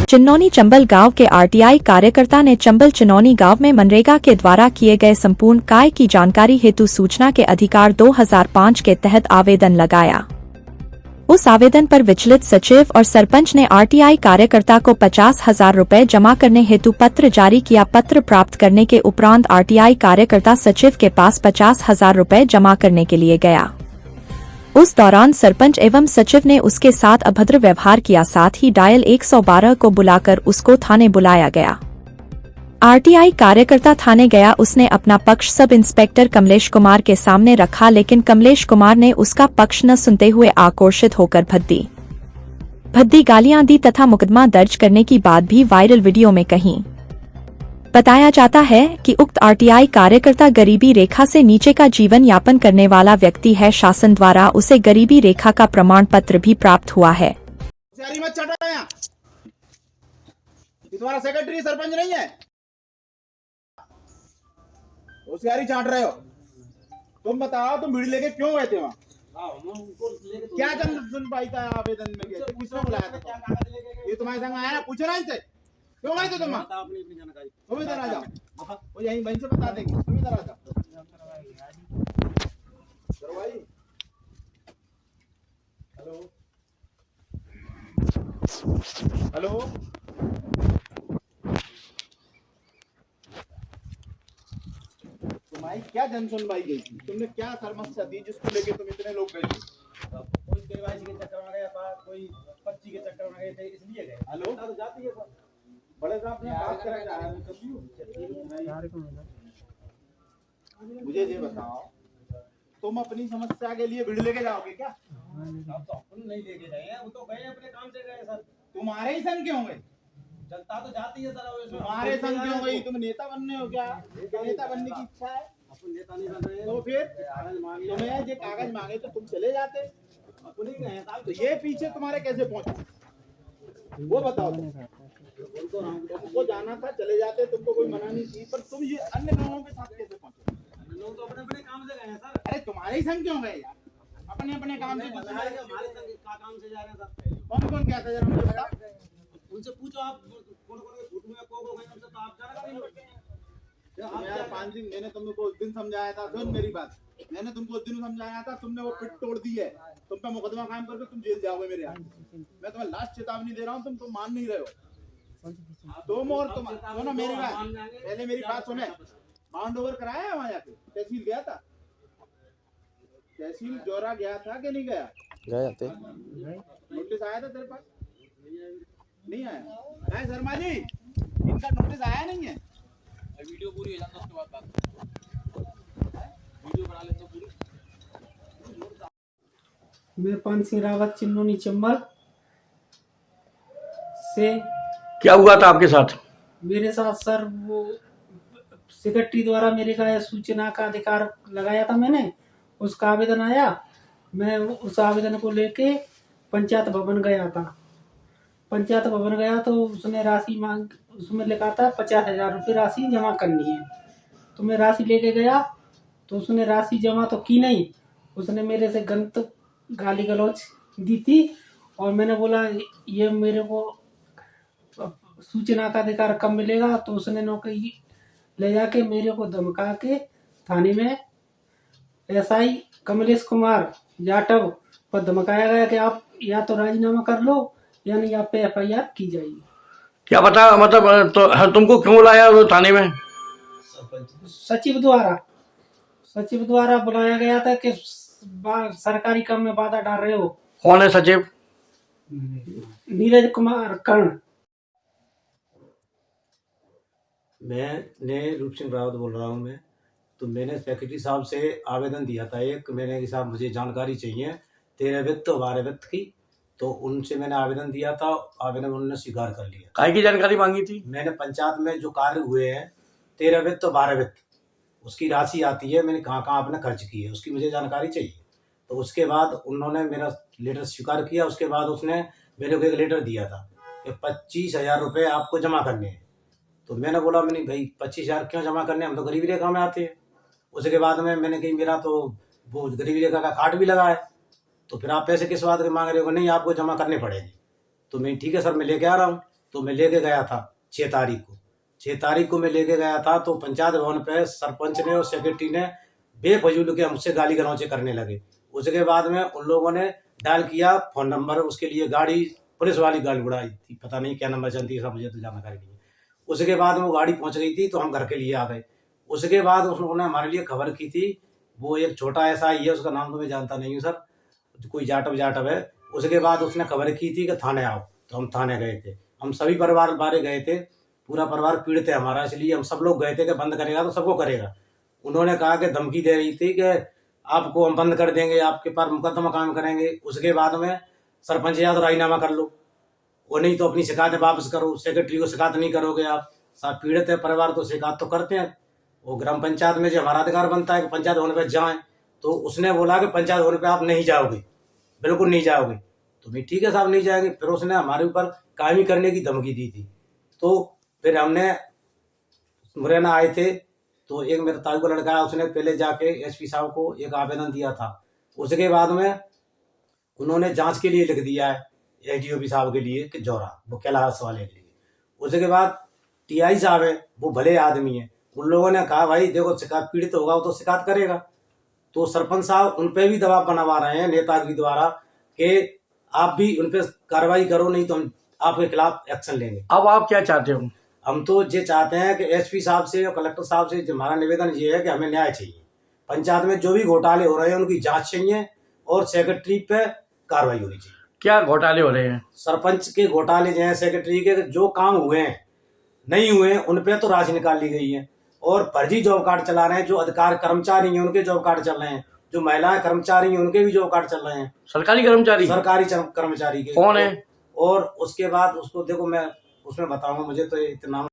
चिन्नौनी चंबल गांव के आरटीआई कार्यकर्ता ने चंबल चिन्नौनी गांव में मनरेगा के द्वारा किए गए संपूर्ण कार्य की जानकारी हेतु सूचना के अधिकार 2005 के तहत आवेदन लगाया। उस आवेदन पर विचलित सचिव और सरपंच ने आरटीआई कार्यकर्ता को 50,000 रुपए जमा करने हेतु पत्र जारी किया। पत्र प्राप्त करने के उपरांत आरटीआई कार्यकर्ता सचिव के पास 50,000 रुपए जमा करने के लिए गया। उस दौरान सरपंच एवं सचिव ने उसके साथ अभद्र व्यवहार किया, साथ ही डायल 112 को बुलाकर उसको थाने बुलाया गया। आरटीआई कार्यकर्ता थाने गया। उसने अपना पक्ष सब इंस्पेक्टर कमलेश कुमार के सामने रखा, लेकिन कमलेश कुमार ने उसका पक्ष न सुनते हुए आक्रोशित होकर भद्दी गालियां दी तथा मुकदमा दर्ज करने की बात भी वायरल वीडियो में कही। बताया जाता है कि उक्त आरटीआई कार्यकर्ता गरीबी रेखा से नीचे का जीवन यापन करने वाला व्यक्ति है। शासन द्वारा उसे गरीबी रेखा का प्रमाण पत्र भी प्राप्त हुआ है। तुम्हारा सेक्रेटरी सरपंच नहीं है, होशियारी चाट रहे हो। तुम बताओ, तुम भीड़ लेके क्यों गए थे वहाँ? क्या जन सुनवाई का आवेदन में गए थे? किसने बुलाया था? ये तुम्हारे संग आया, पूछ रहा है क्यों गए थे तुम? तुम इधर आ जाओ, वो यहीं वहीं से बता देंगे। तुम इधर आ जाओ। हेलो हेलो, तुम्हारी क्या जन सुनवाई गई थी? तुमने क्या समस्या थी जिसको लेके तुम इतने लोग गए थे? कोई केवाईसी के चक्कर में गया था, कोई पर्ची के चक्कर में गए थे, इसलिए गए। हेलो, तो जाती है सर। बड़े साहब ने बात करा जा रहा है। मुझे ये बताओ, तुम अपनी समस्या के लिए भीड़ लेके जाओगे क्या? अब तो अपन नहीं लेके गए, वो तो गए अपने काम से गए सर। तुम्हारे ही संग क्यों गए? जनता तो जाती है सर। तुम्हारे संग क्यों गई? तुम नेता बनने हो क्या? नेता बनने की इच्छा है? अपन नेता नहीं बन रहे। तो फिर तुम्हें ये कागज मांगे तो तुम चले जाते। अपन ही गए साहब। तो ये पीछे तुम्हारे कैसे पहुंचे, वो बताओ। तुमको जाना था, चले जाते, तुमको कोई मना नहीं थी, पर तुम ये अन्य लोगों के साथ कैसे पहुंचे? लोग तो अपने अपने काम से गए हैं सर। अरे तुम्हारे ही संग क्यों गए यार? अपने अपने काम से। हमारे संग का काम से जा रहे हैं सर। कौन कौन क्या था जरा मुझे बताओ। उनसे पूछो आप कौन कौन के छूट में को गए, उनसे तो आप जानकारी नहीं रखते हैं। यार 5 दिन मैंने तुमको उस दिन समझाया था। सुन मेरी बात, मैंने तुमको उस दिन समझाया था, तुमने वो पिट तोड़ दी है। तुम पे मुकदमा कायम करके तुम जेल जाओगे मेरे यहाँ। मैं तुम्हें लास्ट चेतावनी दे रहा हूँ, तुम मान नहीं रहे हो। तुम और तुम सुनो मेरी बात, पहले मेरी बात सुने। बाउंड ओवर कराया है वहाँ जाके? तहसील गया था? तहसील जोरा गया था कि नहीं गया? गए थे। नोटिस आया था तेरे पास? नहीं आया है शर्मा जी? इनका नोटिस आया नहीं है? वीडियो पूरी हो जाता उसके बाद वीडियो बना लेते पूरी। मैं पान सिंह रावत चिन्नौनी चंबल से। क्या हुआ था आपके साथ? मेरे साथ सर वो सेक्रेटरी द्वारा मेरे का सूचना का अधिकार लगाया था मैंने, उसका आवेदन आया। मैं उस आवेदन को लेके पंचायत भवन गया था। पंचायत भवन गया तो उसने राशि मांग, उसमें लिखा था 50,000 रुपये राशि जमा करनी है। तो मैं राशि लेके गया तो उसने राशि जमा तो की नहीं। उसने मेरे से गलत गाली गलौज दी थी और मैंने बोला ये मेरे को सूचना का अधिकार कब मिलेगा? तो उसने नौकरी ले जाके मेरे को धमका के थाने में एसआई कमलेश कुमार जाटव पर धमकाया गया कि आप या तो राजीनामा कर लो या नहीं आप पे एफआईआर की जाएगी। क्या पता, मतलब तो तुमको क्यों लाया वो थाने में? सचिव द्वारा बुलाया गया था कि सरकारी काम में बाधा डाल रहे हो। कौन है सचिव? नीरज कुमार कर्ण। मैं रूप सिंह रावत बोल रहा हूँ। मैं तो मैंने सेक्रेटरी साहब से आवेदन दिया था एक, मैंने कि साहब मुझे जानकारी चाहिए 13 वित्त और 12 वित्त की। तो उनसे मैंने आवेदन दिया था, आवेदन उन्होंने स्वीकार कर लिया। काय की जानकारी मांगी थी? मैंने पंचायत में जो कार्य हुए हैं 13 वित्त और 12 वित्त, उसकी राशि आती है, मैंने कहाँ कहाँ अपने खर्च की है उसकी मुझे जानकारी चाहिए। तो उसके बाद उन्होंने मेरा लेटर स्वीकार किया। उसके बाद उसने मेरे को एक लेटर दिया था कि 25,000 रुपये आपको जमा करने हैं। तो मैंने बोला मैंने भाई 25,000 क्यों जमा करने, हम तो गरीबी रेखा में आते हैं। उसके बाद में मैंने कही मेरा तो वो गरीबी रेखा का कार्ड भी लगा है, तो फिर आप पैसे किस बात के मांग रहे हो? नहीं आपको जमा करने पड़ेगी। तो मैं ठीक है सर मैं लेके आ रहा हूँ। तो मैं लेके गया था 6 तारीख को। 6 तारीख को मैं लेके गया था तो पंचायत भवन पे सरपंच ने और सेक्रेटरी ने बेफजूल के हमसे गाली गलौचे करने लगे। उसके बाद में उन लोगों ने डायल किया फ़ोन नंबर, उसके लिए गाड़ी पुलिस वाली गाड़ी उड़ाई थी, पता नहीं क्या नंबर चलती है, सब मुझे तो जानकारी नहीं है। उसके बाद में वो गाड़ी पहुंच गई थी तो हम घर के लिए आ गए। उसके बाद उन्होंने हमारे लिए खबर की थी, वो एक छोटा ऐसा ही है, उसका नाम तो मैं जानता नहीं हूँ सर, कोई जाटव है। उसके बाद उसने खबर की थी कि थाने आओ, तो हम थाने गए थे। हम सभी परिवार बारे गए थे, पूरा परिवार पीड़ित है हमारा, इसलिए हम सब लोग गए थे कि बंद करेगा तो सबको करेगा। उन्होंने कहा कि धमकी दे रही थी कि आपको हम बंद कर देंगे, आपके पास मुकदमा कायम करेंगे। उसके बाद में सरपंच या तो राजीनामा कर लो, वो नहीं तो अपनी शिकायत वापस करो। सेक्रेटरी को शिकायत नहीं करोगे आप, सब पीड़ित है परिवार तो शिकायत तो करते हैं। वो ग्राम पंचायत में जो हमारा अधिकार बनता है कि पंचायत भवन पे जाएं, तो उसने बोला कि पंचायत भवन पे आप नहीं जाओगे, बिल्कुल नहीं जाओगे। तो भी ठीक है साहब नहीं जाएंगे। फिर उसने हमारे ऊपर कायमी करने की धमकी दी थी। तो फिर हमने मुरैना आए थे, तो एक मेरे ताऊ का लड़का है, उसने पहले जाके एसपी साहब को एक आवेदन दिया था। उसके बाद में उन्होंने जांच के लिए लिख दिया है एसडीओपी साहब के लिए कि जौरा, वो कैलाश वाले के लिए। उसके बाद टीआई साहब है, वो भले आदमी है, उन लोगों ने कहा भाई देखो शिकायत पीड़ित होगा वो तो शिकायत करेगा। तो सरपंच साहब उन पे भी दबाव बनवा रहे हैं नेतागिरी द्वारा कि आप भी उन पे कार्रवाई करो, नहीं तो हम आपके खिलाफ एक्शन लेंगे। अब आप क्या चाहते हो? हम तो ये चाहते हैं कि एसपी साहब से और कलेक्टर साहब से हमारा निवेदन ये है कि हमें न्याय चाहिए। पंचायत में जो भी घोटाले हो रहे हैं उनकी जांच चाहिए और सेक्रेटरी पे कार्रवाई होनी चाहिए। क्या घोटाले हो रहे हैं? सरपंच के घोटाले जो हैं, सेक्रेटरी के जो काम हुए हैं नहीं हुए हैं उन पे तो राशि निकाल ली गई है, और फर्जी जॉब कार्ड चला रहे हैं। जो अधिकार कर्मचारी हैं उनके जॉब कार्ड चल रहे हैं, जो महिलाएं कर्मचारी हैं उनके भी जॉब कार्ड चल रहे हैं। सरकारी कर्मचारी? सरकारी कर्मचारी के। कौन है? और उसके बाद उसको देखो मैं उसमें बताऊंगा, मुझे तो इतना